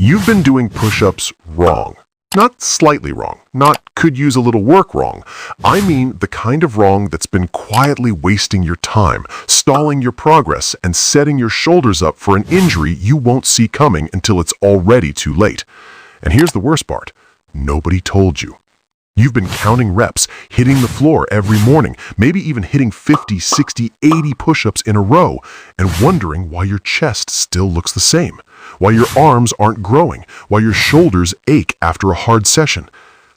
You've been doing push-ups wrong. Not slightly wrong, not could use a little work wrong. I mean the kind of wrong that's been quietly wasting your time, stalling your progress, and setting your shoulders up for an injury you won't see coming until it's already too late. And here's the worst part. Nobody told you. You've been counting reps, hitting the floor every morning, maybe even hitting 50, 60, 80 push-ups in a row, and wondering why your chest still looks the same, why your arms aren't growing, why your shoulders ache after a hard session.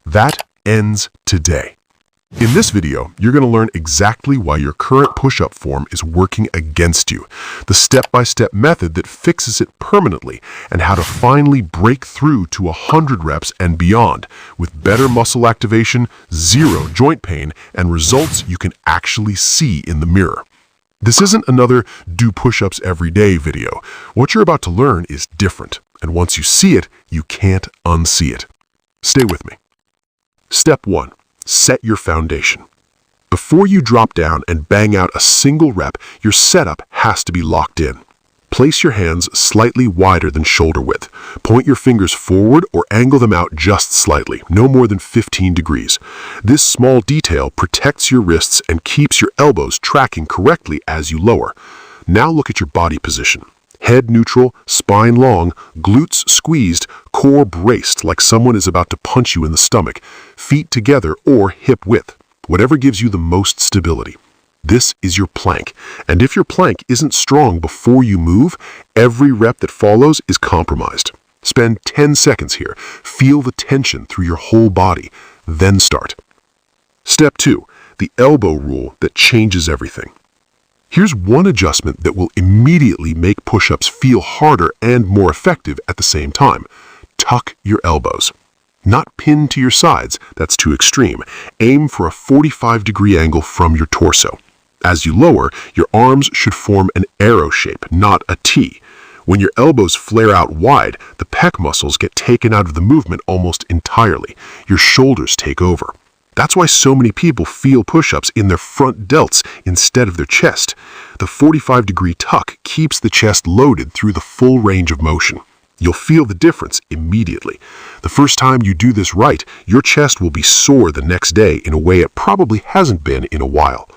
That ends today. In this video, you're going to learn exactly why your current push-up form is working against you, the step-by-step method that fixes it permanently, and how to finally break through to 100 reps and beyond, with better muscle activation, zero joint pain, and results you can actually see in the mirror. This isn't another do push-ups every day video. What you're about to learn is different, and once you see it, you can't unsee it. Stay with me. Step 1. Set your foundation. Before you drop down and bang out a single rep, your setup has to be locked in. Place your hands slightly wider than shoulder width. Point your fingers forward or angle them out just slightly, no more than 15 degrees. This small detail protects your wrists and keeps your elbows tracking correctly as you lower. Now look at your body position. Head neutral, spine long, glutes squeezed, core braced like someone is about to punch you in the stomach, feet together or hip width, whatever gives you the most stability. This is your plank, and if your plank isn't strong before you move, every rep that follows is compromised. Spend 10 seconds here, feel the tension through your whole body, then start. Step 2, the elbow rule that changes everything. Here's one adjustment that will immediately make push-ups feel harder and more effective at the same time. Tuck your elbows. Not pinned to your sides, that's too extreme. Aim for a 45-degree angle from your torso. As you lower, your arms should form an arrow shape, not a T. When your elbows flare out wide, the pec muscles get taken out of the movement almost entirely. Your shoulders take over. That's why so many people feel push-ups in their front delts instead of their chest. The 45-degree tuck keeps the chest loaded through the full range of motion. You'll feel the difference immediately. The first time you do this right, your chest will be sore the next day in a way it probably hasn't been in a while.